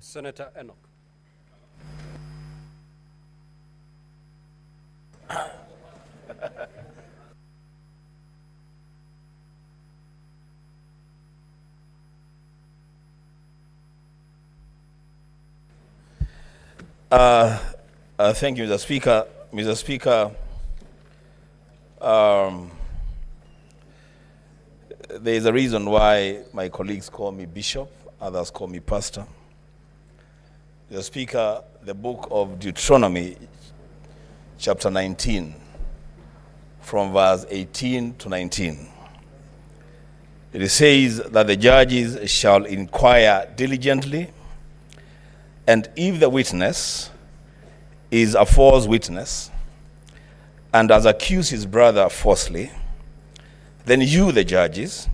Senator Enoch. Thank you, Mr. Speaker. Mr. Speaker, there is a reason why my colleagues call me Bishop, others call me Pastor. Mr. Speaker, the book of Deuteronomy, chapter 19, from verse 18 to 19. It says that the judges shall inquire diligently, and if the witness is a false witness and has accused his brother falsely, then you, the judges,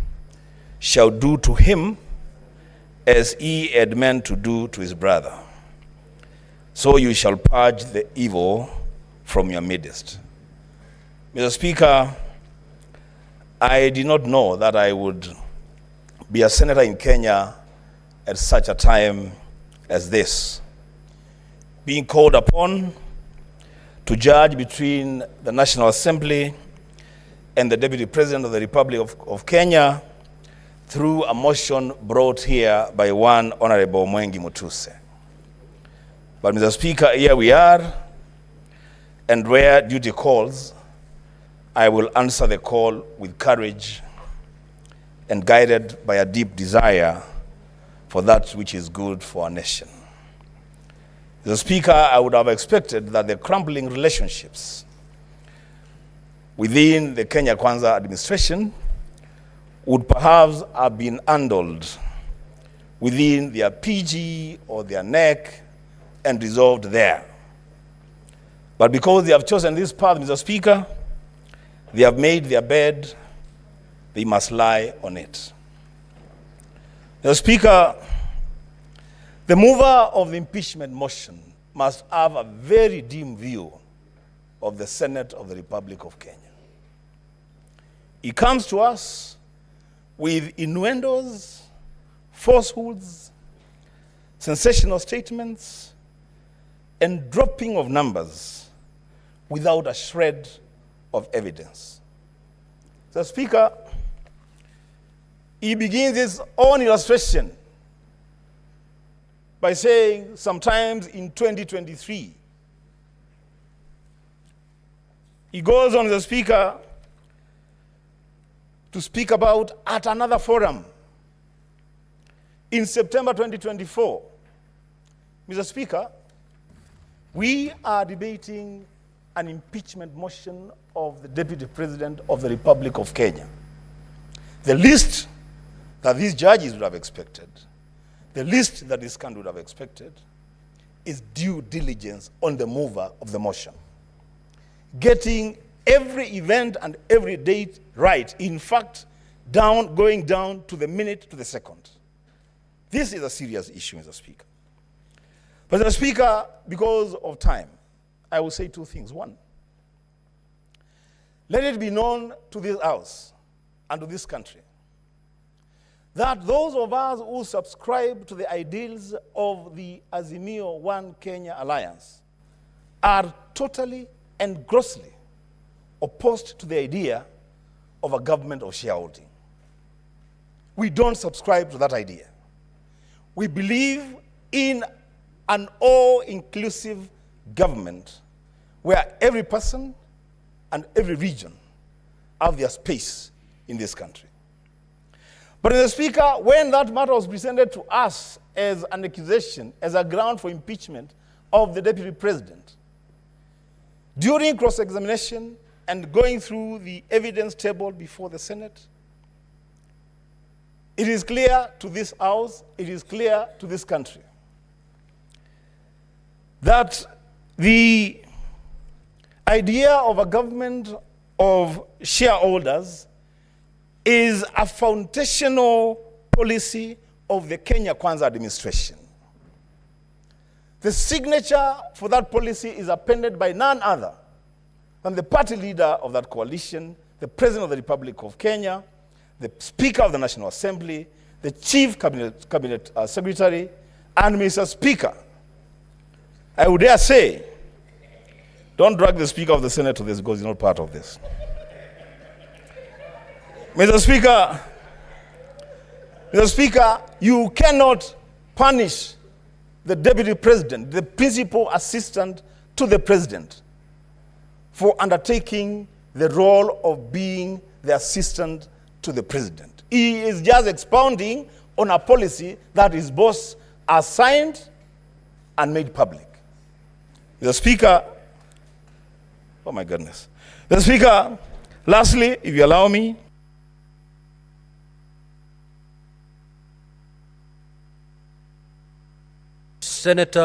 shall do to him as he had meant to do to his brother. So you shall purge the evil from your midst. Mr. Speaker, I did not know that I would be a senator in Kenya at such a time as this, being called upon to judge between the National Assembly and the Deputy President of the Republic of Kenya through a motion brought here by one Honorable Mwengi Mutuse. But Mr. Speaker, here we are, and where duty calls, I will answer the call with courage and guided by a deep desire for that which is good for our nation. Mr. Speaker, I would have expected that the crumbling relationships within the Kenya Kwanza administration would perhaps have been handled within their PG or their NEC and resolved there. But because they have chosen this path, Mr. Speaker, they have made their bed, they must lie on it. Mr. Speaker, the mover of the impeachment motion must have a very dim view of the Senate of the Republic of Kenya. He comes to us with innuendos, falsehoods, sensational statements, and dropping of numbers without a shred of evidence. The Speaker, he begins his own illustration by saying sometimes in 2023. He goes on, the Speaker, to speak about at another forum in September 2024. Mr. Speaker, we are debating an impeachment motion of the Deputy President of the Republic of Kenya. The least that these judges would have expected, the least that this country would have expected, is due diligence on the mover of the motion. Getting every event and every date right. In fact, going down to the minute, to the second. This is a serious issue, Mr. Speaker. But Mr. Speaker, because of time, I will say two things. One, let it be known to this House and to this country that those of us who subscribe to the ideals of the Azimio One Kenya Alliance are totally and grossly opposed to the idea of a government of shareholding. We don't subscribe to that idea. We believe in an all-inclusive government where every person and every region have their space in this country. But Mr. Speaker, when that matter was presented to us as an accusation, as a ground for impeachment of the Deputy President, during cross-examination and going through the evidence table before the Senate, it is clear to this House, it is clear to this country, that the idea of a government of shareholders is a foundational policy of the Kenya Kwanza administration. The signature for that policy is appended by none other than the party leader of that coalition, the President of the Republic of Kenya, the Speaker of the National Assembly, the Chief Cabinet Secretary, And Mr. Speaker, I would dare say, don't drag the Speaker of the Senate to this because he's not part of this. Mr. Speaker, you cannot punish the Deputy President, the principal assistant to the President, for undertaking the role of being the assistant to the President. He is just expounding on a policy that his boss assigned and made public. The Speaker, oh my goodness. The Speaker, lastly, if you allow me, Senator